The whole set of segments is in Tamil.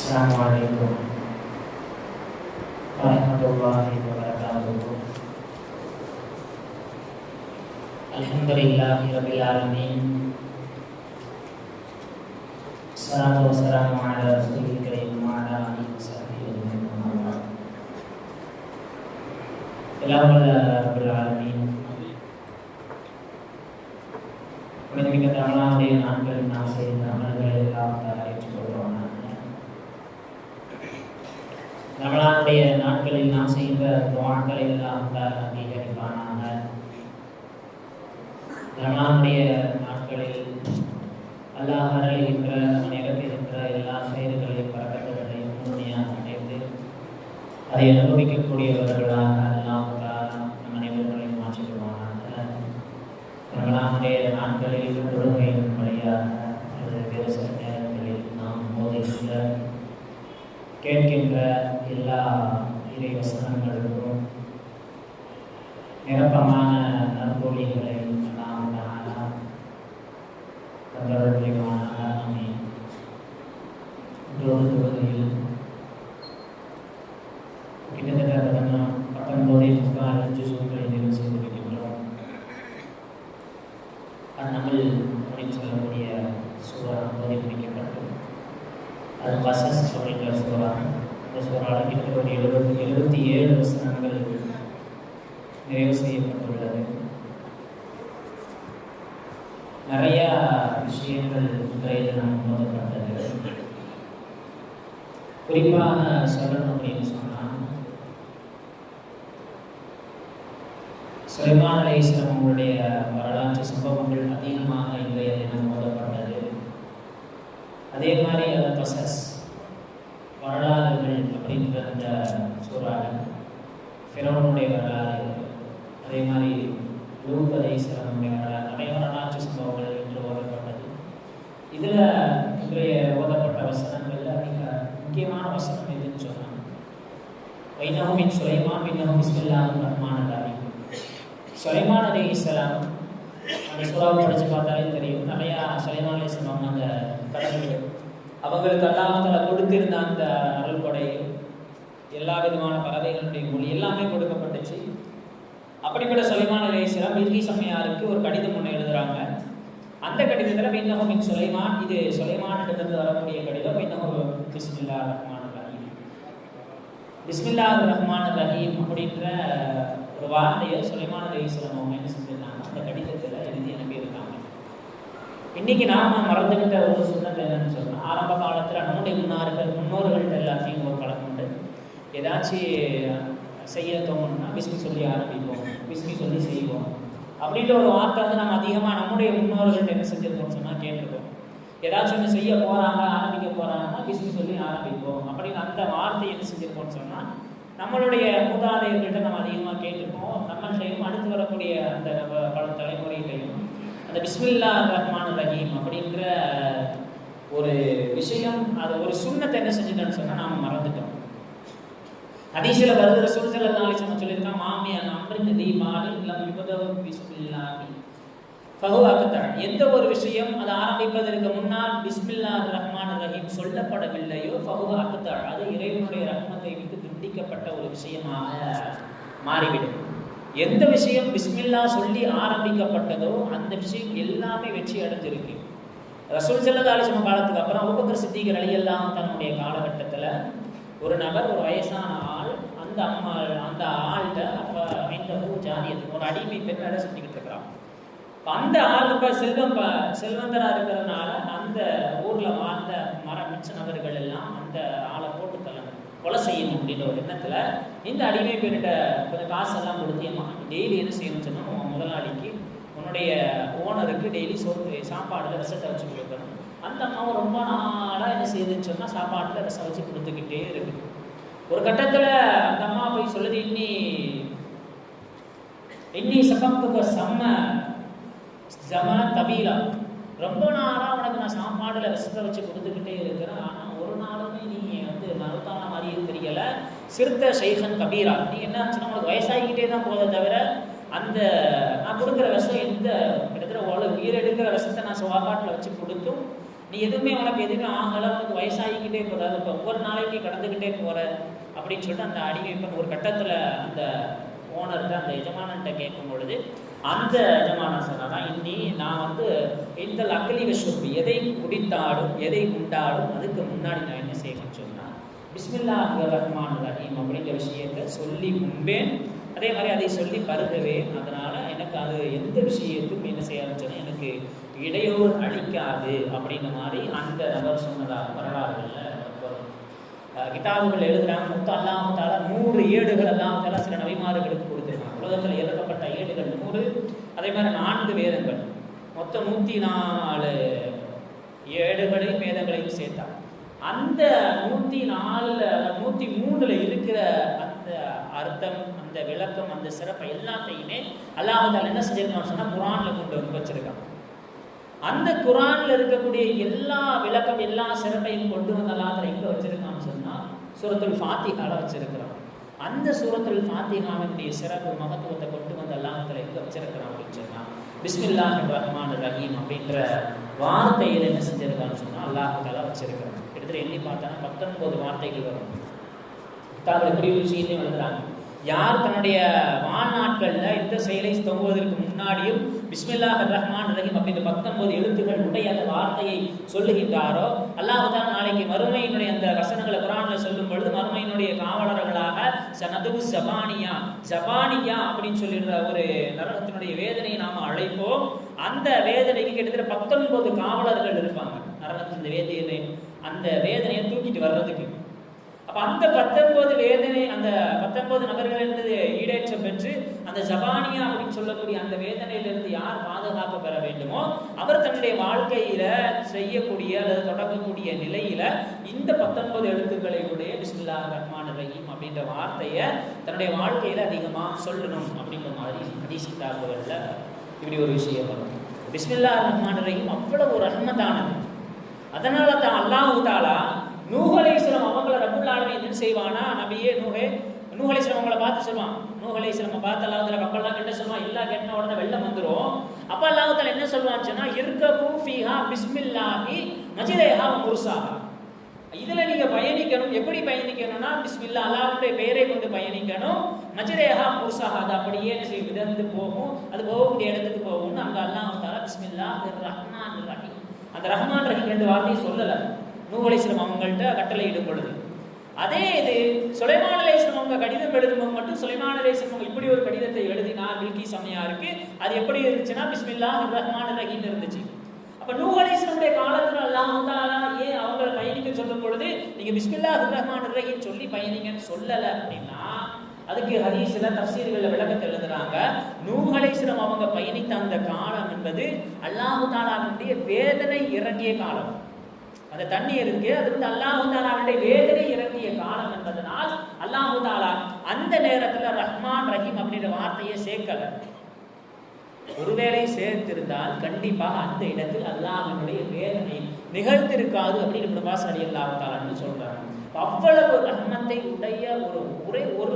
Assalamualaikum warahmatullahi wabarakatuh. Alhamdulillahirabbil alamin. Assalatu wassalamu ala rasulil karim wa ala alihi wasahbihi ajma'in. Rabbil alamin. Punya Allah di nampil nasi nampil Allah ஏற்றுக்கொள்வானாக. நம்மளுடைய நாட்களில் நாம் செய்த துஆக்களை எல்லாம் அங்கீகரிப்பானாக. நம்மளுடைய நாட்களில் அல்லாஹ் அருளுகின்ற நிகழ்கின்ற எல்லா செயல்களையும் பரக்கத்துகளையும் முழுமையாக அடைந்து அதை அனுபவிக்கக்கூடியவர்களாக அல்லாஹ் நம் அனைவர்களையும் மாற்றிக்கொள்வானாக. நம்மளுடைய நாட்களில் தொழுகையின் வழியாக அல்லது வேறு சில நேரங்களில் நாம் போதிக்கின்ற கேட்கின்ற எல்லா இறை வசனங்களுக்கும் நிரப்பமான நற்கூலிகளை நாம் தந்தவர்களாக ஆமீன். இன்றொரு தொகுதியில் கிட்டத்தட்ட 19 ஜுஸுகளை நிறைவு செய்திருக்கின்றோம். அந்நமல் அப்படின்னு சொல்லக்கூடிய சூறா ஓதி முடிக்கப்பட்டு அது கஸஸ் அப்படிங்கிற சூறா. இந்த சூறாவில் கிட்டத்தட்ட ஒரு 77 வசனங்கள் நிறைவு செய்யப்பட்டுள்ளது. நிறைய விஷயங்கள் இன்றைய தினம் ஓதப்பட்டது. குறிப்பாக சொல்லணும் அப்படின்னு சொன்னால், சுலைமான் அலைஹிஸ்ஸலாம் அவங்களுடைய வரலாற்று சம்பவங்கள் அதிகமாக இன்றைய தினம் ஓதப்பட்டது. அதே மாதிரி அது கஸஸ் வரலாறுகள் அப்படின்ற அந்த சூறாவில் ஃபிரௌனுடைய வரலாறு, அதே மாதிரி லூத் அலைஹிஸ்ஸலாமுடைய வரலாறு, நிறைய வரலாற்று சம்பவங்கள் இன்று ஓதப்பட்டது. இதில் இன்றைய ஓதப்பட்ட வசனங்களில் மிக முக்கியமான வசனம் எதுன்னு சொன்னால், வைனஹு மின் சுலைமான் வைனஹு பிஸ்மில்லாஹிர் ரஹ்மானிர் ரஹீம். சுலைமான் அலைஹிஸ்ஸலாம் அந்த சூறாவை படித்து பார்த்தாலே தெரியும். நிறையா சுலைமான் அலைஹிஸ்ஸலாம் அந்த கடவுள் அவங்களுக்கு அல்லாஹ் கொடுத்திருந்த அந்த அருள் கொடை, எல்லா விதமான பறவைகளுடைய மொழி எல்லாமே கொடுக்கப்பட்டுச்சு. அப்படிப்பட்ட சுலைமான் அலைஹிஸ்ஸலாம் பில்கீஸ் அம்மையாருக்கு ஒரு கடிதம் ஒன்று எழுதுறாங்க. அந்த கடிதத்தில் வைனஹு மின் சுலைமான், இது சுலைமானிடமிருந்து வரக்கூடிய கடிதம். வைனஹு பிஸ்மில்லாஹிர் ரஹ்மானிர் ரஹீம். பிஸ்மில்லாஹிர் ரஹ்மானிர் ரஹீம் அப்படின்ற ஒரு வார்த்தையை சுலைமான் அலைஹிஸ்ஸலாம் அவங்க என்ன செஞ்சிருந்தாங்க, அந்த கடிதத்தில் எழுதி அனுப்பியிருக்காங்க. இன்னைக்கு நாம மறந்துவிட்ட ஒரு சுண்ணத் என்னன்னு சொன்னால், ஆரம்ப காலத்தில் நம்முடைய முன்னோர்கள்ட்ட எல்லாத்தையும் ஒரு பழக்கம் உண்டு. ஏதாச்சும் செய்ய தோணும்னா பிஸ்மி சொல்லி ஆரம்பிப்போம், பிஸ்மி சொல்லி செய்வோம் அப்படின்ற ஒரு வார்த்தை வந்து நம்ம அதிகமாக நம்முடைய முன்னோர்கள்ட்ட என்ன செஞ்சிருக்கோம்னு சொன்னால் கேட்டிருக்கோம். ஏதாச்சும் ஒன்று செய்ய போகிறாங்க, ஆரம்பிக்க போகிறாங்கன்னா பிஸ்மி சொல்லி ஆரம்பிப்போம் அப்படின்னு அந்த வார்த்தை என்ன செஞ்சிருக்கோம்னு சொன்னால் நம்மளுடைய மூதாதையர்கள்ட்ட நம்ம அதிகமாக கேட்டிருக்கோம். நம்மள்டையும் அடுத்து வரக்கூடிய அந்த பல தலைமுறைகளையும் அந்த பிஸ்மில்லாஹிர் ரஹ்மானிர் ரஹீம் அப்படின்ற ஒரு விஷயம், அது ஒரு சுன்னத்தை என்ன செஞ்சுட்டோன்னு சொன்னால் நாம் மறந்துட்டோம். ஹதீஸ்ல வருது, ரசூல் ஸல்லல்லாஹு அலைஹி வஸல்லம் சொல்லியிருக்காங்க, மாமியான் அம்ரின் தி மாலின் லம் யுபதவு பிஸ்மில்லாஹி ஃபஹுவ அக்தா. எந்த ஒரு விஷயம் அது ஆரம்பிப்பதற்கு முன்னால் பிஸ்மில்லாஹிர் ரஹ்மானிர் ரஹீம் சொல்லப்படவில்லையோ ஃபஹுவ அக்தா, அது இறைவனுடைய ரஹ்மத்தை விட்டு துண்டிக்கப்பட்ட ஒரு விஷயமாக மாறிவிடும். எந்த விஷயம் பிஸ்மில்லா சொல்லி ஆரம்பிக்கப்பட்டதோ அந்த விஷயம் எல்லாமே வெற்றி அடைஞ்சிருக்கு. ரசூல் ஸல்லல்லாஹு அலைஹி வஸல்லம் காலத்துக்கு அப்புறம் அபூபக்கர் சித்திக் ரலியல்லாஹு தன்னுடைய காலகட்டத்தில் ஒரு நபர், ஒரு வயசான ஆள், அந்த ஆள்கிட்ட அப்போ இந்த ஜாதியது ஒரு அடிமை பெண் வேலை செஞ்சுக்கிட்டு இருக்கிறான். அந்த ஆள் இப்போ செல்வந்தராக இருக்கிறதுனால அந்த ஊரில் வாழ்ந்த மிச்ச நபர்கள் எல்லாம் அந்த ஆளை போட்டு கொலை செய்யணும் அப்படின்ற ஒரு எண்ணத்தில் இந்த அடிமை பெண்ணிட்ட கொஞ்சம் காசெல்லாம் கொடுத்தியம்மா, டெய்லி என்ன செய்யணும்னு சொன்னால் உன் முதலாளிக்கு உன்னுடைய ஓனருக்கு டெய்லி சாப்பாடில் ரசத்தை வச்சு கொடுக்கணும். அந்த அம்மாவும் ரொம்ப நாளாக என்ன செய்யுதுன்னு சொன்னால் சாப்பாட்டில் ரசம் வச்சு கொடுத்துக்கிட்டே இருக்குது. ஒரு கட்டத்தில் அந்த அம்மா போய் சொல்லுது, இன்னி சகத்துக்கு ஜமன தபீலா, ரொம்ப நாளாக உனக்கு நான் சாப்பாடில் ரசத்தை வச்சு கொடுத்துக்கிட்டே இருக்கிறேன், ஆனால் ஒரு நாளுமே நீ வந்து மருத்தான மாதிரியே தெரியலை, சிறுத்த ஷைஹன் கபீரா, நீ என்ன ஆச்சுன்னா உனக்கு வயசாகிக்கிட்டே தான் போதை தவிர அந்த நான் கொடுக்குற விஷம் எந்த கிட்டத்தட்ட உயிர் எடுக்கிற விஷத்தை நான் சாப்பாட்டில் வச்சு கொடுத்தும் நீ எதுவுமே உனக்கு எதுவுமே ஆகலை, உனக்கு வயசாகிக்கிட்டே கடந்துக்கிட்டே போகிறது, இப்போ ஒவ்வொரு நாளைக்கு கடந்துக்கிட்டே போகிற அப்படின்னு சொல்லிட்டு அந்த அடிமைப்பன் ஒரு கட்டத்தில் அந்த ஓனர்கிட்ட அந்த எஜமானன்ட்ட கேட்கும் பொழுது அந்த எஜமானன் சொன்னாதான், இன்னி நான் இந்த அக்கலி விஷுப்பு எதை குடித்தாலும் எதை உண்டாலும் அதுக்கு முன்னாடி நான் என்ன செய்யணும்னு சொன்னால் பிஸ்மில்லாஹிர் ரஹ்மானிர் ரஹீம் அப்படிங்கிற விஷயத்தை சொல்லி உண்பேன், அதே மாதிரி அதை சொல்லி பருகுவேன். அதனால எனக்கு அது எந்த விஷயத்துக்கும் என்ன செய்யாதுன்னு சொன்னால் எனக்கு இடையூறு அளிக்காது அப்படின்ற மாதிரி அந்த நபர் சொன்னதாக வரலாறுகளில் கிதாபுகள் எழுதுறாங்க. மொத்தம் அல்லாஹ் தஆலா 100 ஏடுகள் அல்லாஹ் தஆலா சில நபிமார்களுக்கு கொடுத்துருக்காங்க. உலகத்தில் எழுதப்பட்ட ஏடுகள் 100, அதே மாதிரி 4 வேதங்கள், மொத்தம் 104 ஏடுகளையும் வேதங்களையும் சேர்த்தாங்க. அந்த 103 இருக்கிற அந்த அர்த்தம், அந்த விளக்கம், அந்த சிறப்பை எல்லாத்தையுமே அல்லாஹ் தஆலா என்ன செஞ்சிருக்கான்னு சொன்னால் குர்ஆன்ல கொண்டு வச்சிருக்காங்க. அந்த குர்ஆன்ல இருக்கக்கூடிய எல்லா விளக்கம் எல்லா சிறப்பையும் கொண்டு வந்து அல்லாஹ் தஆலா எங்க வச்சிருக்கான்னு சொன்னால் சூரத்துல் ஃபாத்திஹால வச்சிருக்கிறான். அந்த சூரத்துல் ஃபாத்திஹாவுடைய சிறப்பு மகத்துவத்தை கொண்டு வந்து அல்லாஹ் தஆலா எங்க வச்சிருக்கிறான் அப்படின்னு சொன்னால் பிஸ்மில்லாஹிர் ரஹ்மானிர் ரஹீம் அப்படின்ற வார்த்தையில் என்ன செஞ்சிருக்கான்னு சொன்னால் அல்லாஹ் தஆலா வச்சிருக்கிறான். கிட்டத்தட்ட எண்ணி பார்த்தா 19 வார்த்தைகள் வரும். கிதாபில் இப்படி ஒரு விஷயத்தையும் எழுதுறாங்க, யார் தன்னுடைய வாழ்நாட்களில் இந்த செயலை துவங்குவதற்கு முன்னாடியும் பிஸ்மில்லாஹிர் ரஹ்மானிர் ரஹீம் அப்படின்ற 19 எழுத்துக்கள் உடைய அந்த வார்த்தையை சொல்லுகின்றாரோ அல்லாஹ் தஆலா நாளைக்கு மறுமையினுடைய அந்த வசனங்களை குர்ஆன்ல சொல்லும் பொழுது மறுமையினுடைய காவலர்களாக சனது ஜபானியா அப்படின்னு சொல்லிடுற ஒரு நரகத்தினுடைய வேதனையை நாம் அழைப்போம். அந்த வேதனைக்கு கிட்டத்தட்ட 19 காவலர்கள் இருப்பாங்க நரகத்தின் அந்த வேதனையை தூக்கிட்டு வர்றதுக்கு. அப்போ அந்த 19 வேதனை, அந்த 19 நபர்களிலிருந்து ஈடேற்றம் பெற்று அந்த ஜபானியா அப்படின்னு சொல்லக்கூடிய அந்த வேதனையிலிருந்து யார் பாதுகாப்பு பெற வேண்டுமோ அவர் தன்னுடைய வாழ்க்கையில செய்யக்கூடிய அல்லது தொடங்கக்கூடிய நிலையில இந்த 19 எழுத்துக்களை உடைய பிஸ்மில்லாஹிர் ரஹ்மானிர் ரஹீம் அப்படின்ற வார்த்தையை தன்னுடைய வாழ்க்கையில அதிகமாக சொல்லணும் அப்படின்ற மாதிரி ஹதீஸ் கிதாபுகள்ல இப்படி ஒரு விஷயம் வரும். பிஸ்மில்லாஹிர் ரஹ்மானிர் ரஹீம் அவ்வளவு ஒரு ரஹ்மத்தானது. அதனால தான் அல்லாஹ் தஆலா நூஹ் அலைஹிஸ்ஸலாம் அவங்கள ரப்புல் ஆலமீன் என்ன செய்வானா, நபியே நூஹ் அலைஹிஸ்ஸலாம் அவங்கள பார்த்து சொல்லுவான். நூஹ் அலைஹிஸ்ஸலாம் பார்த்து அல்லாஹ் தஆலா கப்பல்லாம் கட்ட சொல்லுவான். எல்லாம் கட்டின உடனே வெள்ளம் வந்துடும். அப்போ அல்லாஹ் தஆலா என்ன சொல்லுவான்னு சொன்னா, இர்கபு ஃபீஹா பிஸ்மில்லாஹி மஜ்ரேஹா வ முர்சாஹா. இதுல நீங்க பயணிக்கணும். எப்படி பயணிக்கணும்னா பிஸ்மில்லா அல்லாஹ்வுடைய பெயரை கொண்டு பயணிக்கணும். மஜ்ரேஹா முர்சாஹா, அது அப்படியே மிதந்து போகும், அது போகக்கூடிய இடத்துக்கு போகும்னு அங்க அல்லாஹ் தஆலா பிஸ்மில்லாஹிர் ரஹ்மானிர் ரஹீம் அந்த ரஹ்மான் ரஹீம் 2 வார்த்தையை சொல்லல நூஹ் அலைஹிஸ்ஸலாம் அவங்கள்ட்ட கட்டளை இடும் பொழுது. அதே இது சுலைமான் அலைஹிஸ்ஸலாம் அவங்க கடிதம் எழுதும்போது மட்டும் சுலைமான் அலைஹிஸ்ஸலாம் அவங்க இப்படி ஒரு கடிதத்தை எழுதினார் பில்கீஸ் அம்மையாருக்கு. அது எப்படி இருந்துச்சுன்னா பிஸ்மில்லாஹிர் ரஹ்மானிர் ரஹீம் இருந்துச்சு. அப்ப நூஹ் அலைஹிஸ்ஸலாமுடைய காலத்துல அல்லாஹ் தஆலா ஏன் அவங்களை பயணிக்க சொல்லும் பொழுது நீங்க பிஸ்மில்லாஹிர் ரஹ்மானிர் ரஹீம் சொல்லி பயணிங்கன்னு சொல்லல அப்படின்னா அதுக்கு ஹதீஸ்ல தஃசீர்கள்ல விளக்கத்தை எழுதுறாங்க. நூஹ் அலைஹிஸ்ஸலாம் அவங்க பயணித்த அந்த காலம் என்பது அல்லாஹ் தஆலாவுடைய வேதனை இறங்கிய காலம். அந்த தண்ணீர் இருக்கு, அது அல்லாஹ் தஆலாவுடைய வேதனை இறங்கிய காலம் என்பதனால் அல்லாஹ் தஆலா அந்த நேரத்துல ரஹ்மான் ரஹீம் அப்படின்ற வார்த்தையை சேர்க்கல. ஒருவேளை சேர்த்திருந்தால் கண்டிப்பாக அந்த இடத்தில் அல்லாஹ்வினுடைய வேதனை நிகழ்த்திருக்காது அப்படின்னு இப்னு அப்பாஸ் ரலியல்லாஹு தஆலா சொல்றாங்க. அவ்வளவு ரஹ்மத்தை உடைய ஒரு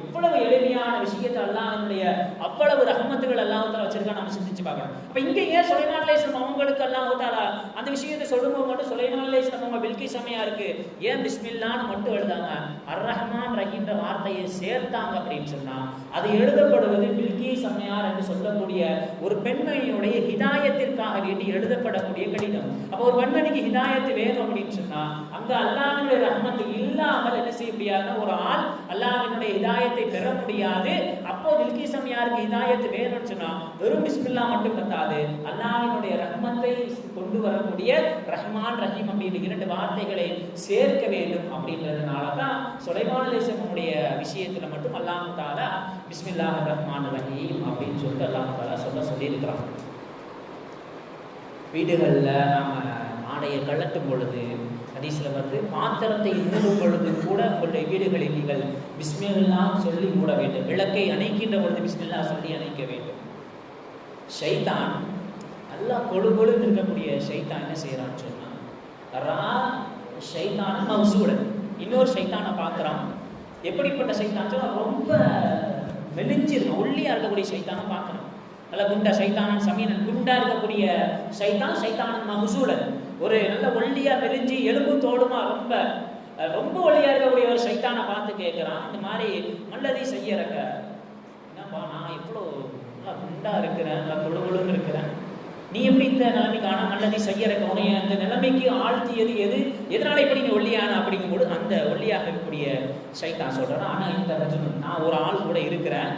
எவ்வளவு எளிமையான விஷயத்தை அல்லாஹ்வுடைய அவ்வளவு ரஹ்மத்துகள் அல்லாஹ் தஆலா வச்சிருக்கா நம்ம சிந்திச்சு பார்க்கணும். அப்ப இங்க ஏன் சுலைமான் அலைஹிஸ்ஸலாம் அவங்களுக்கு அல்லாஹ் தஆலா அந்த விஷயத்தை சொல்லும்போது மட்டும் சுலைமான் அலைஹிஸ்ஸலாம் அவங்க பில்கீஸ் அம்மையாருக்கு ஏன் பிஸ்மில்லான்னு மட்டும் எழுதாங்க, அர் ரஹ்மான் ரஹீம்ன்ற வார்த்தையை சேர்த்தாங்க அப்படின்னு சொன்னா அது எழுதப்படுவது பில்கீஸ் அம்மையார் என்று சொல்லக்கூடிய ஒரு பெண்மணியுடைய ஹிதாயத்திற்காக வேண்டி எழுதப்படக்கூடிய கடிதம். அப்ப ஒரு பெண்மணிக்கு ஹிதாயத்து வேணும் அப்படின்னு சொன்னா அங்க அல்லாஹ்வுடைய ரஹ்மத்து இல்லாமல் என்ன செய்ய முடியாதுன்னா ஒரு ஆள் அல்லாஹ்வினுடைய ஹிதாயத்தை பெற முடியாது. அப்போ பில்கீஸ் அம்மையாருக்கு ஹிதாயத்து வேணும்னு சொன்னா வெறும் பிஸ்மில்லா மட்டும் பத்தாது, அல்லாஹ்வினுடைய ரஹ்மத்தை கொண்டு வரக்கூடிய ரஹ்மான் ரஹீம் அப்படின்ற 2 வார்த்தைகளை சேர்க்க வேண்டும். அப்படின்றதுனால தான் சுலைமான் அலைஹிஸ்ஸலாமுடைய விஷயத்துல மட்டும் அல்லாஹ் தஆலா பிஸ்மில்லாஹிர் ரஹ்மானிர் ரஹீம் அப்படின்னு சொல்லிட்டு அல்லாஹ் தஆலா சொல்லி இருக்கிறாங்க. வீடுகளில் நாம் ஆடையை கழட்டும் பொழுது ஹதீஸ்ல பாத்திரத்தை மூடும் பொழுது கூட உங்களுடைய வீடுகளில் நீங்கள் பிஸ்மில்லா சொல்லி மூட வேண்டும். விளக்கை அணைக்கின்ற பொழுது பிஸ்மில்லா சொல்லி அணைக்க வேண்டும். ஷைத்தான் நல்லா கொழுகொழுன்னு இருக்கக்கூடிய ஷைத்தான் என்ன செய்யறான்னு சொன்னா ஷைத்தான மவ்சூடன் இன்னொரு ஷைத்தானை பார்க்குறான். எப்படிப்பட்ட ஷைத்தான் சொன்னா ரொம்ப மெலிஞ்சிருக்கும், ஒல்லியா இருக்கக்கூடிய ஷைத்தானை பார்க்குறான். நல்ல குண்டா ஷைத்தானன் சமீனன் குண்டா இருக்கக்கூடிய ஷைத்தான் மஹ்சூடன் ஒரு நல்ல ஒல்லியா மெலிஞ்சி எலும்பும் தோடுமா ரொம்ப ரொம்ப ஒல்லியா இருக்கக்கூடிய ஒரு சைத்தானை பார்த்து கேட்கிறான், இந்த மாதிரி நல்லதை செய்யறக்க, என்னப்பா நான் இவ்வளோ நல்லா குண்டா இருக்கிறேன், நல்லா கொழுகொழுன்னு இருக்கிறேன், நீ எப்படி இந்த நிலைமைக்கு ஆனால் நல்லதை செய்யறக்க, உனைய அந்த நிலைமைக்கு ஆழ்த்தியது எது, எதனால இப்படி நீ ஒல்லியான அப்படிங்கும்போது அந்த ஒல்லியாக இருக்கக்கூடிய சைத்தான் சொல்றான், ஆனா இந்த நான் ஒரு ஆள் கூட இருக்கிறேன்,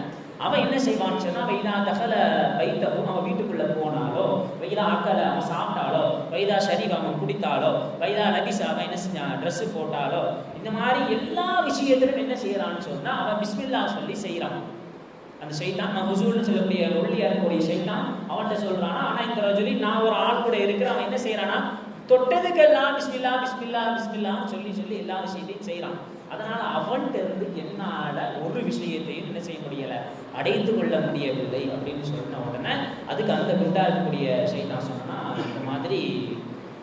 அவன் என்ன செய்வான்னு சொன்னா, வைதா தகல வைத்தவும் அவன் வீட்டுக்குள்ள போனாலோ, வைதா அக்கலை அவன் சாப்பிட்டாலோ, வைதா ஷரீப் அவன் குடித்தாலோ, வைதா நபிசா அவன் என்ன செஞ்சான் ட்ரெஸ் போட்டாலோ, இந்த மாதிரி எல்லா விஷயத்திலும் என்ன செய்யறான்னு சொன்னா அவன் பிஸ்மில்லா சொல்லி செய்யறான். அந்த சைத்தான் நான் ஹுசூல்னு சொல்லக்கூடிய ஒல்லியா இருக்கக்கூடிய சைத்தான் அவன்கிட்ட சொல்றானா, ஆனா இந்த ரஜுலி நான் ஒரு ஆள் கூட இருக்கிறேன், அவன் என்ன செய்யறானா தொட்டதுக்கெல்லாம் பிஸ்மில்லா பிஸ்மில்லா பிஸ்மில்லான்னு சொல்லி சொல்லி எல்லா விஷயத்தையும் செய்யறான். அதனால அவன்கிட்ட இருந்து என்னால ஒரு விஷயத்தையும் என்ன செய்ய முடியல, அடைந்து கொள்ள முடியவில்லை அப்படின்னு சொன்ன உடனே அதுக்கு அந்த குண்டா இருக்கக்கூடிய சைத்தான் சொன்னா, இந்த மாதிரி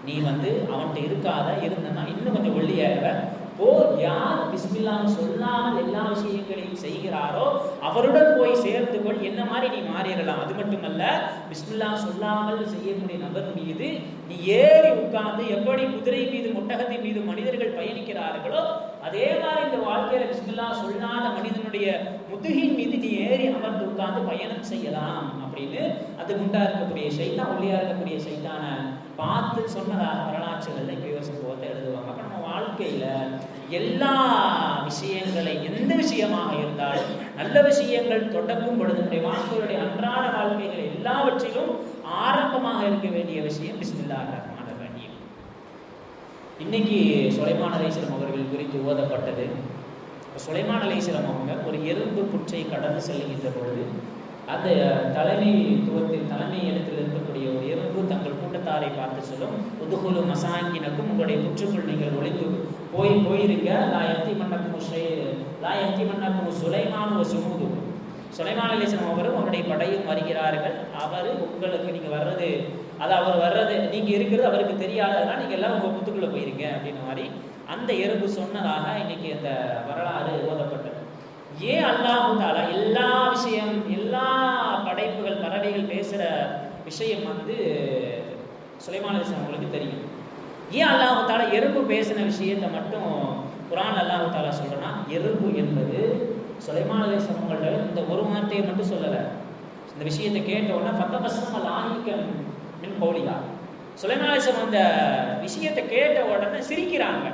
நீ அவன்கிட்ட இருக்காத, இருந்தனா இன்னும் கொஞ்சம் ஒல்லியாயிருவ, போ, யார் பிஸ்மில்லான்னு சொல்லாமல் எல்லா விஷயங்களையும் செய்கிறாரோ அவருடன் போய் சேர்ந்து கொள், என்ன மாதிரி நீ மாறிடலாம். அது மட்டுமல்ல, பிஸ்மில்லா சொல்லாமல் செய்யக்கூடிய நபர் மீது நீ ஏறி உட்கார்ந்து எப்படி குதிரை மீது ஒட்டகத்தின் மீது மனிதர்கள் பயணிக்கிறார்களோ அதே மாதிரி இந்த வாழ்க்கையில பிஸ்மில்லா சொல்லாத மனிதனுடைய முதுகின் மீது நீ ஏறி அமர்ந்து உட்கார்ந்து பயணம் செய்யலாம் அப்படின்னு அது குண்டா இருக்கக்கூடிய சைத்தான் ஒல்லியா இருக்கக்கூடிய சைத்தான பார்த்து சொன்னதாக வரலாற்றுகள்ல யோசிப்பு எழுதுவாங்க. அப்ப நம்ம வாழ்க்கையில எல்லா விஷயங்களை எந்த விஷயமாக இருந்தாலும் நல்ல விஷயங்கள் தொடங்கும் பொழுது நம்முடைய வாழ்க்கையுடைய அன்றாட வாழ்க்கைகள் எல்லாவற்றிலும் ஆரம்பமாக இருக்க வேண்டிய விஷயம் பிஸ்மில்லாஹிர் ரஹ்மானிர் ரஹீம். இன்னைக்கு சுலைமான் அலைஹிஸ்ஸலாம் அவர்கள் குறித்து ஓதப்பட்டது. சுலைமான் அலைஹிஸ்ஸலாம் அவங்க ஒரு எறும்பு புற்றை கடந்து செல்கின்ற பொழுது அந்த தலைமைத்துவத்தில் தலைமை இடத்தில் இருக்கக்கூடிய ஒரு எறும்பு தங்கள் கூட்டத்தாரை பார்த்து சொல்லும், உதுகுலு மசாங்கினக்கும், உங்களுடைய புற்றுக்குள் நீங்கள் ஒளிந்து போயிருங்க, லாயத்தி மன்னக்கும் சுலைமான் ஒரு சுமுது. சுலைமான் அலைஹிஸ்ஸலாம் அவரும் அவருடைய படையும் வருகிறார்கள், அவர் உங்களுக்கு நீங்க வர்றது அது அவர் வர்றது நீங்க இருக்கிறது அவருக்கு தெரியாததுனா நீங்க எல்லாம் உங்க புத்துக்குள்ள போயிருங்க அப்படின்னு மாதிரி அந்த எறும்பு சொன்னதாக இன்னைக்கு அந்த வரலாறு ஓதப்பட்டது. ஏன் அல்லாஹ் தஆலா எல்லா விஷயம் எல்லா படைப்புகள் பறவைகள் பேசுற விஷயம் சுலைமான் அலைஹிஸ்ஸலாம் அவங்களுக்கு தெரியும். ஏன் அல்லாஹ் தஆலா எறும்பு பேசின விஷயத்தை மட்டும் குர்ஆன் அல்லாஹ் தஆலா சொல்றனா, எறும்பு என்பது சுலைமான் அலைஹிஸ்ஸலாம் அவங்களோட இந்த ஒரு வார்த்தையை மட்டும் சொல்லல. இந்த விஷயத்தை கேட்ட உடனே ஃபத்தபஸ்ஸம லாஹிகன் மின் கௌலிஹா, சுலைமான் அலைஹிஸ்ஸலாம் அந்த விஷயத்தை கேட்ட உடனே சிரிக்கிறாங்க.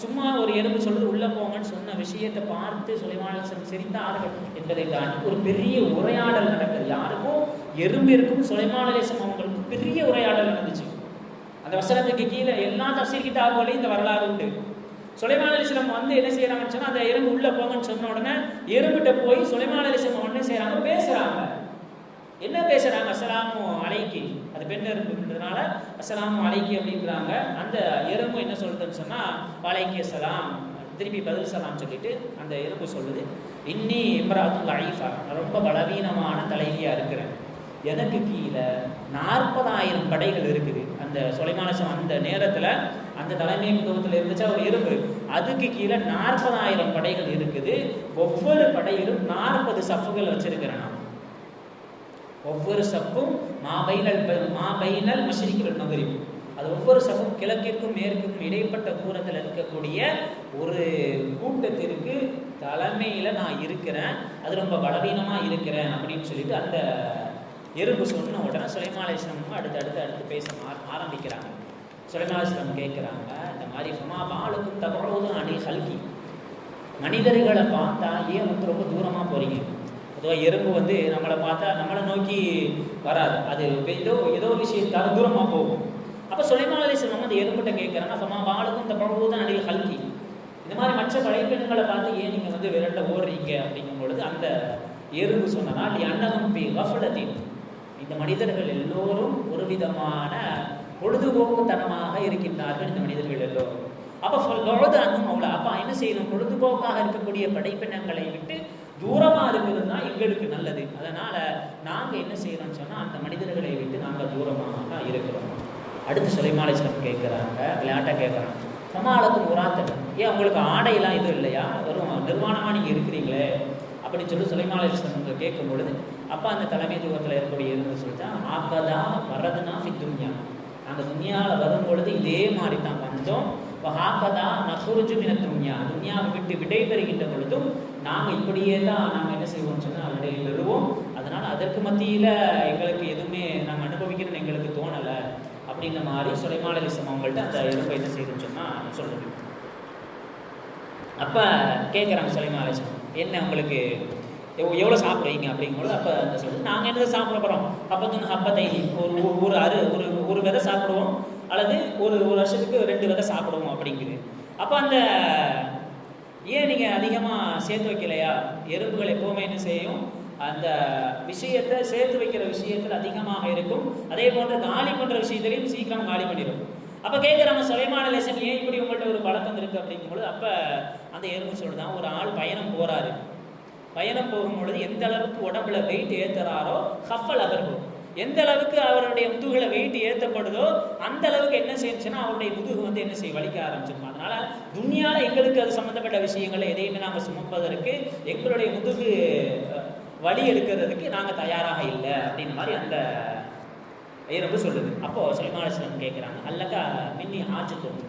சும்மா ஒரு எறும்பு சொல்றது உள்ள போங்கன்னு சொன்ன விஷயத்தை பார்த்து சுலைமான் அலைஹிஸ்ஸலாம் சிரித்தார்கள் என்பதை தாண்டி ஒரு பெரிய உரையாடல் நடக்குது. யாருக்கும் எறும்பிற்கும் சுலைமான் அலைஹிஸ்ஸலாம் அவங்களுக்கு பெரிய உரையாடல் நடந்துச்சு. அந்த வசனத்துக்கு கீழே எல்லா தஃசீர் கிதாபுகளையும் இந்த வரலாறு உண்டு. சுலைமான் அலைஹிஸ்ஸலாம் என்ன செய்யறாங்கன்னு சொன்னா, அந்த எறும்பு உள்ள போங்கன்னு சொன்ன உடனே எறும்பிட்ட போய் சுலைமான் அலைஹிஸ்ஸலாம் என்ன செய்யறாங்க, பேசுறாங்க. என்ன பேசுறாங்க, அஸ்ஸலாமு அலைக்கி, அது பெண் எறும்புன்றதுனால அஸ்ஸலாமு அலைக்கி அப்படிங்கிறாங்க. அந்த எறும்பு என்ன சொல்றதுன்னு சொன்னா, வலைக்கி அஸ்ஸலாம், திருப்பி பதில் சலாம் சொல்லிட்டு அந்த எறும்பு சொல்லுது, இன்னி இம்ராத்துல் லைஃபா, ரொம்ப பலவீனமான தலைவியா இருக்கிறேன், எனக்கு கீழே 40,000 படைகள் இருக்குது. அந்த சுலைமான் அலைஹிஸ்ஸலாம் அந்த நேரத்துல அந்த தலைமைத்துவத்தில் இருந்துச்சா ஒரு எறும்பு, அதுக்கு கீழே 40,000 படைகள் இருக்குது. ஒவ்வொரு படையிலும் 40 சஃப்புகள் வச்சிருக்கிறேன் நான். ஒவ்வொரு சப்பும் மாபைனல் மஷ்ரிக் வல் மக்ரிப், அது ஒவ்வொரு சப்பும் கிழக்கிற்கும் மேற்கும் இடைப்பட்ட தூரத்தில் இருக்கக்கூடிய ஒரு கூட்டத்திற்கு தலைமையில நான் இருக்கிறேன், அது ரொம்ப பலவீனமா இருக்கிறேன் அப்படின்னு சொல்லிட்டு அந்த எறும்பு சொன்ன உடனே சுலைமான் அலைஹிஸ்ஸலாம் அடுத்து பேச ஆரம்பிக்கிறாங்க. சுலைமான் அலைஹிஸ்ஸலாம் கேட்குறாங்க, இந்த மாதிரி ஃபமா பாலுக்கும் தபஊது அனில் ஹல்கி, மனிதர்களை பார்த்தா ஏன் ரொம்ப தூரமாக போறீங்க? பொதுவாக எறும்பு நம்மளை பார்த்தா நம்மளை நோக்கி வராது, அது ஏதோ விஷயத்தால தூரமாக போகும். அப்போ சுலைமான் அலைஹிஸ்ஸலாம் அந்த எறும்புகிட்ட கேட்குறாங்க, ஃபமா பாலுக்கும் தபஊது அனில் ஹல்கி, இந்த மாதிரி மற்ற படைப்பினங்களை பார்த்து ஏன் நீங்கள் விரட்ட ஓடுறீங்க அப்படிங்கும் பொழுது அந்த எறும்பு சொன்னனா, அன்னகம் பி கஃபலத்தின், இந்த மனிதர்கள் எல்லோரும் ஒரு விதமான பொழுதுபோக்குத்தனமாக இருக்கின்றார்கள் இந்த மனிதர்கள் எல்லோரும். அப்போ அன்னும் அவ்வளோ, அப்போ என்ன செய்யணும், பொழுதுபோக்காக இருக்கக்கூடிய படைப்பினங்களை விட்டு தூரமாக இருக்கிறது தான் எங்களுக்கு நல்லது. அதனால நாங்கள் என்ன செய்யறோம்னு சொன்னால் அந்த மனிதர்களை விட்டு நாங்கள் தூரமாக தான் இருக்கிறோம். அடுத்து சுலைமான் அலைஹிஸ்ஸலாம் கேட்குறாங்க, விளையாட்டாக கேட்குறாங்க, சமாளத்தும் உராத்தன், ஏன் உங்களுக்கு ஆடையெல்லாம் எதுவும் இல்லையா, வெறும் நிர்வாணமாக நீங்கள் இருக்கிறீங்களே அப்படின்னு சொல்லி சுலைமான் அலைஹிஸ்ஸலாம் கேட்கும் பொழுது அப்போ அந்த தலைமைத்துவத்தில் இருக்கக்கூடிய இருந்து சொல்லிட்டா, ஆக்கதா வரதுனா ஃபித்துன்யா, நாங்கள் துன்யாவில் வரும் பொழுது இதே மாதிரி தான் வந்தோம். ஹாக்கதா நஹ்ருஜு மின துன்யா, துன்யாவை விட்டு விடைபெறுகின்ற பொழுதும் நாங்கள் இப்படியே தான் நாங்கள் என்ன செய்வோம்னு சொன்னால் விடைபெறுவோம். அதனால் அதற்கு மத்தியில் எங்களுக்கு எதுவுமே நாங்கள் அனுபவிக்கணும்னு எங்களுக்கு தோணலை அப்படின்ற மாதிரி சுலைமான் அலைஹிஸ்ஸலாம் அவங்கள்ட்ட அந்த எறும்பை என்ன செய்யுதுன்னு சொன்னால் சொல்லுது. அப்போ கேட்குறாங்க சுலைமான் அலைஹிஸ்ஸலாம், என்ன உங்களுக்கு எவ்வளோ சாப்பிடுவீங்க அப்படிங்கும்போது அப்போ அந்த சொல்லுது, நாங்கள் என்ன சாப்பிட போகிறோம், அப்பத்துன்னு அப்பத்தை ஒரு விதை சாப்பிடுவோம், அல்லது ஒரு வருஷத்துக்கு 2 விதை சாப்பிடுவோம் அப்படிங்குது. அப்போ அந்த ஏன் நீங்கள் அதிகமாக சேர்த்து வைக்கலையா? எறும்புகள் எப்போவுமே என்ன செய்யும், அந்த விஷயத்தை சேர்த்து வைக்கிற விஷயத்தில் அதிகமாக இருக்கும், அதே போன்று காலி பண்ணுற விஷயத்திலையும் சீக்கிரம் காலி பண்ணிடும். அப்போ கேட்குறாங்க சுலைமான் அலைஹிஸ்ஸலாம், ஏன் இப்படி உங்கள்கிட்ட ஒரு பழக்கம் இருக்குது அப்படிங்கும்போது அப்போ அந்த எறும்பு சொல்லுதான், ஒரு ஆள் பயணம் போகிறாரு, பயணம் போகும்பொழுது எந்த அளவுக்கு உடம்புல வெயிட் ஏற்றுறாரோ கஃபல் அவர்கள், எந்த அளவுக்கு அவருடைய முதுகுல வெயிட் ஏற்றப்படுதோ அந்த அளவுக்கு என்ன செய்யுச்சுன்னா அவருடைய முதுகு வந்து என்ன செய்ய வலிக்க ஆரம்பிச்சிருக்கும். அதனால துன்யால எங்களுக்கு அது சம்மந்தப்பட்ட விஷயங்களை எதையுமே நாங்கள் சுமப்பதற்கு எங்களுடைய முதுகு வலி எடுக்கிறதுக்கு நாங்கள் தயாராக இல்லை அப்படின்ற மாதிரி அந்த எறும்பு சொல்லுது. அப்போது சுலைமான் அலைஹிஸ்ஸலாம் கேட்குறாங்க, அல்லக்கா மின்னி ஆஜத்தும்,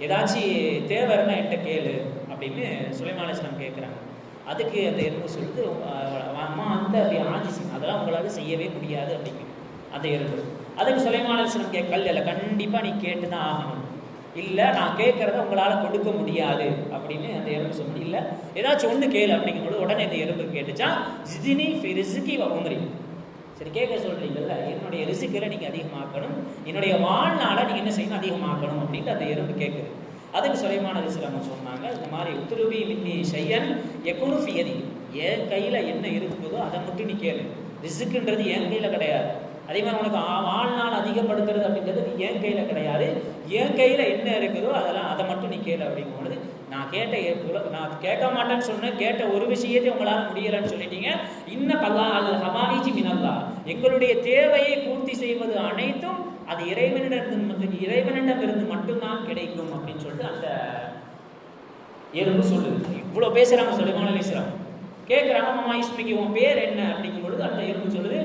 ஏதாச்சும் தேவை இருந்தால் என்கிட்ட கேளு அப்படின்னு சுலைமான் அலைஹிஸ்ஸலாம் கேட்குறாங்க. அதுக்கு அந்த எறும்பு சொல்லுது, அம்மா அந்த அப்படி ஆஜிசி, அதெல்லாம் உங்களால் செய்யவே முடியாது அப்படிங்குது அந்த எறும்பு. அதுக்கு சுலைமான் அலைஹிஸ்ஸலாம் இல்லை, கண்டிப்பாக நீ கேட்டு தான் ஆகணும், இல்லை நான் கேட்குறத உங்களால் கொடுக்க முடியாது அப்படின்னு அந்த எறும்பு சொன்னது. இல்லை ஏதாச்சும் ஒன்று கேளு அப்படிங்கும்போது உடனே இந்த எறும்பு கேட்டுச்சா, ஜிதினி ஃபி ரிஸ்கி வ உம்ரி, சரி கேட்க சொல்கிறீங்கல்ல, என்னுடைய ரிஸ்கில் நீங்கள் அதிகமாக்கணும், என்னுடைய வாழ்நாளை நீங்கள் என்ன செய்யணும் அதிகமாக்கணும் அப்படின்ட்டு அந்த எறும்பு கேட்குது. அதுக்கு சுலைமான் அலைஹிஸ்ஸலாம் சொன்னாங்க, இந்த மாதிரி உத்துருபி மின்னி ஷையன் யகுனு ஃபி யதி, என் கையில் என்ன இருக்குதோ அதை மட்டும் நீ கேளு, ரிஸ்க்குன்றது என் கையில் கிடையாது, அதே மாதிரி உனக்கு வாழ்நாள் அதிகப்படுத்துறது அப்படின்றது என் கையில் கிடையாது, என் கையில் என்ன இருக்குதோ அதெல்லாம் அதை மட்டும் நீ கேளு அப்படிங்கும்பொழுது, நான் கேட்க மாட்டேன்னு சொன்னேன், கேட்ட ஒரு விஷயத்தை உங்களால் முடியலைன்னு சொல்லிட்டீங்க, இன்னும் அல்லா அல் ஹவாயிஜி மினல்லா, எங்களுடைய தேவையை பூர்த்தி செய்வது அனைத்தும் அது இறைவனிடமிருந்து மட்டும்தான் கிடைக்கும் அப்படின்னு சொல்லிட்டு அந்த எறும்பு சொல்லுது. இவ்வளோ பேசுகிறாங்க சுலைமான் அலைஹிஸ்ஸலாம். கேட்குறாங்க, மாமா இஸ்மிக்கு உன் பேர் என்ன அப்படிங்கும் பொழுது அந்த எறும்பு சொல்லுது,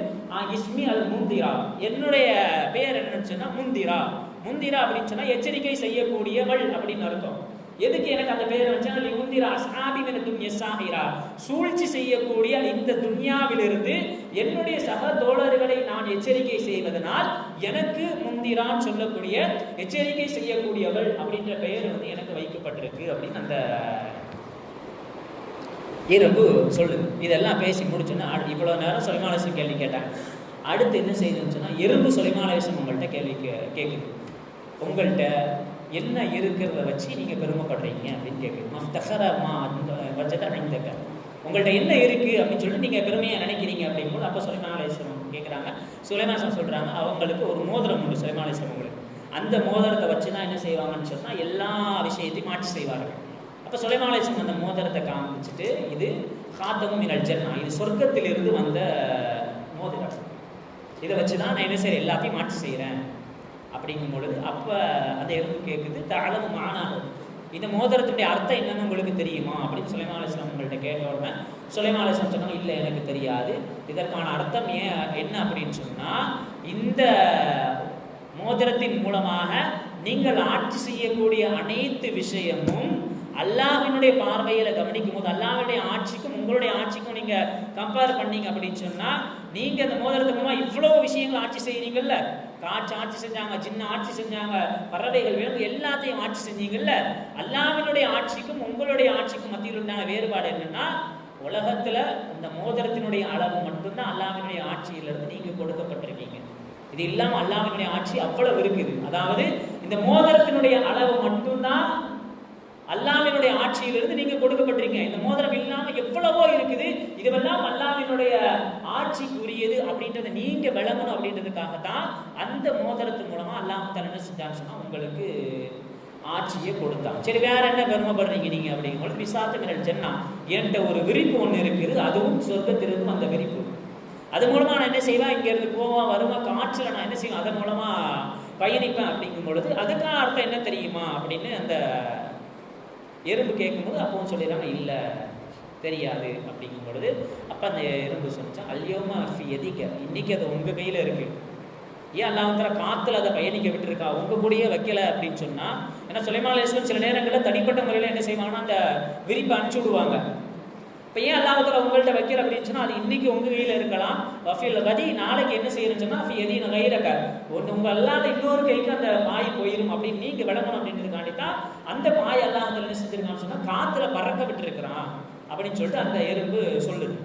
இஸ்மி அல் முந்திரா, என்னுடைய பேர் என்னன்னு சொன்னால் முந்திரா. முந்திரா அப்படின்னு சொன்னால் எச்சரிக்கை செய்யக்கூடியவள் அப்படின்னு அர்த்தம். எதுக்கு எனக்கு அந்த பேர் வச்சால் முந்திரா அஸ்ஹாபி மின துன்யா சாஹிரா, சூழ்ச்சி செய்யக்கூடிய இந்த துன்யாவிலிருந்து என்னுடைய சக தோழர்களை நான் எச்சரிக்கை செய்வதனால் எனக்கு முந்திரான்னு சொல்லக்கூடிய எச்சரிக்கை செய்யக்கூடியவள் அப்படின்ற பெயர் வந்து எனக்கு வைக்கப்பட்டிருக்கு அப்படின்னு அந்த எறும்பு சொல்லுது. இதெல்லாம் பேசி முடிச்சோன்னா இவ்வளோ நேரம் சுலைமான் அலைஹிஸ்ஸலாம் கேள்வி கேட்டாங்க. அடுத்து என்ன செய்யுதுன்னு சொன்னால் எறும்பு சுலைமான் அலைஹிஸ்ஸலாம் உங்கள்கிட்ட கேள்வி கேட்குது, உங்கள்கிட்ட என்ன இருக்கிறத வச்சு நீங்கள் பெருமைப்படுறீங்க அப்படின்னு கேட்குது. மஃப்தஹரமா வஜத இந்தக, உங்கள்கிட்ட என்ன இருக்குது அப்படின்னு சொல்லிட்டு நீங்கள் பெருமையாக நினைக்கிறீங்க அப்படிங்கும்போது அப்போ சுலைமான் அலைஹிஸ்ஸலாம் கேட்குறாங்க. சுலைமான் அலைஹிஸ்ஸலாம் சொல்கிறாங்க, அவங்களுக்கு ஒரு மோதிரம் உண்டு சுலைமான் அலைஹிஸ்ஸலாம் அவங்களுக்கு, அந்த மோதிரத்தை வச்சு தான் என்ன செய்வாங்கன்னு சொன்னால் எல்லா விஷயத்தையும் மாற்றி செய்வார்கள். அப்போ சுலைமான் அலைஹிஸ்ஸலாம் அந்த மோதிரத்தை காமிச்சிட்டு, இது ஹாத்தமும் மினல் ஜன்னா, இது சொர்க்கத்திலிருந்து வந்த மோதிரம், இதை வச்சு தான் நான் என்ன செய்கிறேன் எல்லாத்தையும் மாற்றி செய்கிறேன் அப்படிங்கும் பொழுது அப்போ அந்த எறும்பு கேட்குது, தஅலமு மானாஹு, இந்த மோதிரத்துடைய அர்த்தம் என்னன்னு உங்களுக்கு தெரியுமா அப்படின்னு சுலைமான் அலைஹிஸ்ஸலாம் உங்கள்கிட்ட கேட்ட உடனே சுலைமான் அலைஹிஸ்ஸலாம் சொன்னாங்க, இல்லை எனக்கு தெரியாது, இதற்கான அர்த்தம் என்ன அப்படின்னு சொன்னால், இந்த மோதிரத்தின் மூலமாக நீங்கள் ஆட்சி செய்யக்கூடிய அனைத்து விஷயமும் அல்லாஹ்வினுடைய பார்வையில் கவனிக்கும் போது அல்லாஹ்வுடைய ஆட்சிக்கும் உங்களுடைய ஆட்சிக்கும் நீங்கள் கம்பேர் பண்ணீங்க அப்படின்னு சொன்னால், நீங்கள் அந்த மோதிரத்து மூலமாக இவ்வளோ விஷயங்கள் ஆட்சி செய்கிறீங்கல்ல, காற்று ஆட்சி செஞ்சாங்க, ஜின்னு ஆட்சி செஞ்சாங்க, பறவைகள் விலங்கு எல்லாத்தையும் ஆட்சி செஞ்சீங்கல்ல, அல்லாஹ்வினுடைய ஆட்சிக்கும் உங்களுடைய ஆட்சிக்கும் மத்தியில் உண்டான வேறுபாடு என்னன்னா, உலகத்தில் இந்த மோதிரத்தினுடைய அளவு மட்டும்தான் அல்லாஹ்வினுடைய ஆட்சியிலிருந்து நீங்கள் கொடுக்கப்பட்டிருக்கீங்க. இது இல்லாமல் அல்லாஹ்வினுடைய ஆட்சி அவ்வளவு இருக்குது. அதாவது இந்த மோதிரத்தினுடைய அளவு மட்டும்தான் அல்லாஹ்வினுடைய ஆட்சியிலிருந்து நீங்க கொடுக்கப்பட்டிருக்கீங்க. இந்த மோதிரம் இல்லாம எவ்வளவோ இருக்குது, இதுவெல்லாம் அல்லாஹ்வினுடைய ஆட்சிக்கு உரியது அப்படின்றத நீங்க விளங்கணும் அப்படின்றதுக்காகத்தான் அந்த மோதிரத்து மூலமா அல்லாஹ் தஆலா என்ன செஞ்சான்னு சொன்னா உங்களுக்கு ஆட்சியை கொடுத்தான். சரி, வேற என்ன பெருமைப்படுறீங்க நீங்க அப்படிங்கும்போது, பிசாத்து மினல் ஜன்னா, என்கிட்ட ஒரு விரிப்பு ஒன்று இருக்குது, அதுவும் சொர்க்கத்திலிருந்தும் அந்த விரிப்பு, அது மூலமா நான் என்ன செய்வேன், இங்க இருந்து போவேன் வருவேன், காற்றுல நான் என்ன செய்வேன் அதன் மூலமா பயணிப்பேன் அப்படிங்கும் பொழுது அதுக்கான அர்த்தம் என்ன தெரியுமா அப்படின்னு அந்த எறும்பு கேட்கும்போது அப்பவும் சொல்லிடுறாங்க, இல்லை தெரியாது அப்படிங்கும் பொழுது அப்போ அந்த எறும்பு சொன்னா, அல்யோமா ஃபி யதிக, இன்னைக்கு அது உங்கள் கையில் இருக்குது, ஏன் அல்லாஹ் தஆலா காத்துல அதை பயணிக்க விட்டுருக்கா, உங்க கூடயே வைக்கல அப்படின்னு சொன்னா? ஏன்னா சுலைமான் அலைஹிஸ்ஸலாம் சில நேரங்களில் தனிப்பட்ட முறையில் என்ன செய்வாங்கன்னா அந்த விரிப்பை அனுப்பிச்சு விடுவாங்க. இப்போ ஏன் அல்லாஹ் தஆலா உங்கள்கிட்ட வைக்கல அப்படின்னு சொன்னா, அது இன்னைக்கு உங்க கையில இருக்கலாம், வஃபில் கதி நாளைக்கு என்ன செய்யணும்னு சொன்னா ஃபி யதீன கைரக, உங்க அல்லாத இன்னொரு கைக்கு அந்த பாய் போயிடும் அப்படின்னு நீங்க விளங்கணும் அப்படின்றதுக்காண்டி தான் அந்த பாய் அல்லாஹ் தஆலா என்ன செஞ்சிருக்கான்னு சொன்னா காத்துல பறக்க விட்டுருக்கிறான் அப்படின்னு சொல்லிட்டு அந்த எறும்பு சொல்லுது.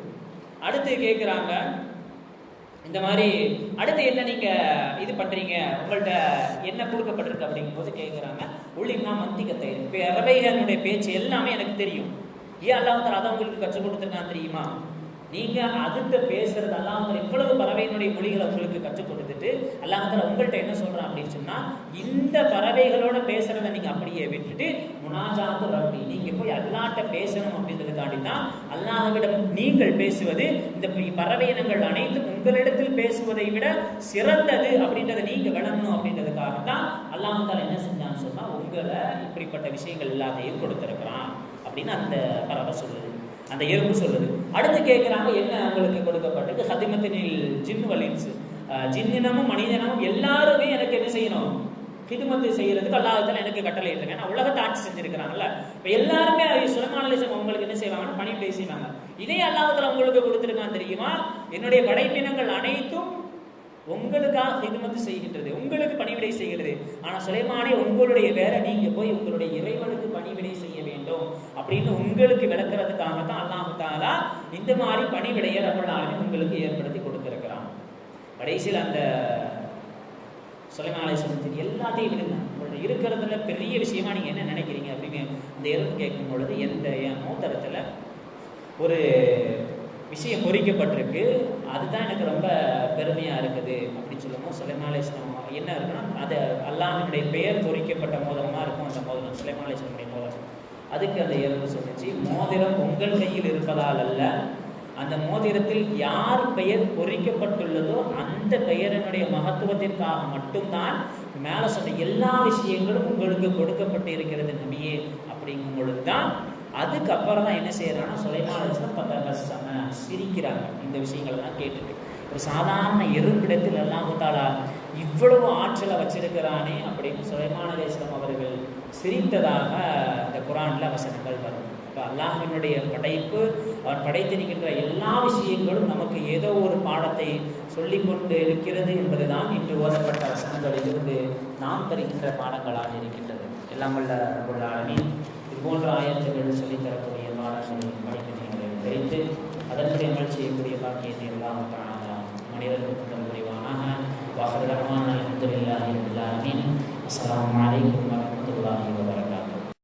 அடுத்து கேட்குறாங்க, இந்த மாதிரி அடுத்து என்ன நீங்க இது பண்றீங்க, உங்கள்கிட்ட என்ன கொடுக்கப்பட்டிருக்கு அப்படிங்கும் போது கேட்குறாங்க, உள்ளின்னா மந்திகத்தை பறவைகளுடைய பேச்சு எல்லாமே எனக்கு தெரியும். ஏன் அல்லாஹ் தஆலா அதை உங்களுக்கு கற்றுக் கொடுத்துருக்கான்னு தெரியுமா? நீங்க அதுக்கு பேசுறது அல்லாஹ் தஆலா இவ்வளவு பறவையினுடைய மொழிகளை உங்களுக்கு கற்றுக் கொடுத்துட்டு அல்லாஹ் தஆலா உங்கள்கிட்ட என்ன சொல்றான் அப்படின்னு சொன்னா, இந்த பறவைகளோட பேசுறதை நீங்க அப்படியே விட்டுட்டு முனாஜாத்து ரப்பி, நீங்க போய் அல்லாஹ்ட்ட பேசணும் அப்படின்றதுக்காண்டி தான் அல்லாஹ்விடம் நீங்கள் பேசுவது இந்த பறவை இனங்கள் அனைத்தும் உங்களிடத்தில் பேசுவதை விட சிறந்தது அப்படின்றத நீங்க விளங்கணும் அப்படின்றதுக்காக தான் அல்லாஹ் தஆலா என்ன செஞ்சான்னு சொன்னா உங்களை இப்படிப்பட்ட விஷயங்கள் எல்லாத்தையும் கொடுத்திருக்கிறான் அப்படின்னு அந்த பறவை சொல்லுது, அந்த எறும்பு சொல்லுது. அடுத்து கேட்குறாங்க, என்ன உங்களுக்கு கொடுக்கப்பட்டது? ஹதிமத்தினில் ஜின் வலின்ஸ், ஜின்னினமும் மனிதனமும் எல்லாருமே எனக்கு என்ன செய்யணும், ஹிதுமத்து செய்யறதுக்கு அல்லாஹ் தஆலா எனக்கு கட்டளை இட்டிருக்காங்க. ஏன்னா உலகத்தை ஆட்சி செஞ்சிருக்கிறாங்கல்ல, இப்போ எல்லாருமே சுலைமான் அலைஹிஸ்ஸலாம் உங்களுக்கு என்ன செய்வாங்கன்னா பணிவிடை செய்வாங்க. இதே அல்லாஹ் தஆலா உங்களுக்கு கொடுத்துருக்கான்னு தெரியுமா? என்னுடைய படைப்பினங்கள் அனைத்தும் உங்களுக்காக ஹிதுமத்து செய்கின்றது, உங்களுக்கு பணிவிடை செய்கிறது. ஆனால் சுலைமானே உங்களுடைய வேலை நீங்க போய் உங்களுடைய இறைவனுக்கு பணிவிடை செய்ய வேண்டும் அப்படின்னு உங்களுக்கு விளக்குறதுக்காக தான் அல்லாஹ் தஆலா இந்த மாதிரி பணிவிடையை ரப்பல் ஆலமீன் உங்களுக்கு ஏற்படுத்தி கொடுத்திருக்கிறான். கடைசியில் அந்த சுலைமான் அலைஹிஸ்ஸலாம் எல்லாத்தையும் விடுங்க, உங்களுடைய இருக்கிறதுல பெரிய விஷயமா நீங்க என்ன நினைக்கிறீங்க அப்படின்னு அந்த எறும்பு கேட்கும் பொழுது, எந்த மோதிரத்துல ஒரு விஷயம் பொறிக்கப்பட்டிருக்கு, அதுதான் எனக்கு ரொம்ப பெருமையா இருக்குது அப்படின்னு சொல்லுவோம். சுலைமான் அலைஹிஸ்ஸலாம் என்ன இருக்குன்னா, அது அல்லாஹ்வுடைய பெயர் பொறிக்கப்பட்ட மோதிரமா இருக்கும். அந்த மோதிரம் சுலைமான் அலைஹிஸ்ஸலாமுடைய மோதிரம். அதுக்கு அந்த எறும்பு சொல்லிச்சு, மோதிரம் உங்கள் கையில் இருப்பதால் அல்ல, அந்த மோதிரத்தில் யார் பெயர் பொறிக்கப்பட்டுள்ளதோ அந்த பெயரினுடைய மகத்துவத்திற்காக மட்டும்தான் மேலே சொன்ன எல்லா விஷயங்களும் உங்களுக்கு கொடுக்கப்பட்டு இருக்கிறது நபியே அப்படிங்கும் பொழுதுதான் அதுக்கப்புறம் தான் என்ன செய்யறாங்கன்னா சுலைமான் அலைஹிஸ்ஸலாம் சிரிக்கிறாங்க. இந்த விஷயங்கள்லாம் கேட்டுட்டு ஒரு சாதாரண எறும்பிடத்தில் அல்லாஹ் தஆலா இவ்வளவு ஆற்றலை வச்சிருக்கிறானே அப்படின்னு சுலைமான் அலைஹிஸ்ஸலாம் அவர்கள் சிரித்ததாக இந்த குர்ஆன்ல வசனங்கள் வரும். இப்போ அல்லாஹ்வினுடைய படைப்பு, அவன் படைத்திருக்கின்ற எல்லா விஷயங்களும் நமக்கு ஏதோ ஒரு பாடத்தை சொல்லிக்கொண்டு இருக்கிறது என்பதுதான் இன்று ஓதப்பட்ட வசனங்களிலிருந்து நாம் தருகின்ற பாடங்களாக இருக்கின்றது. எல்லாம் வல்ல ரப்பல் ஆலமீன் இதுபோன்ற ஆயத்துகள் சொல்லித்தரக்கூடிய பாடங்களை படிப்பினைகளை தெரிந்து அதற்கு அமல் செய்யக்கூடிய பாக்கியத்தை எல்லாம் மனிதர்களுக்கு தரும் புரிவானாக. வாஹிரு தஅவானா அல்ஹம்துலில்லாஹி ரப்பில் ஆலமீன். அஸ்ஸலாமு அலைக்கும் வரஹ்மத்துல்லாஹி வபரகாத்துஹு.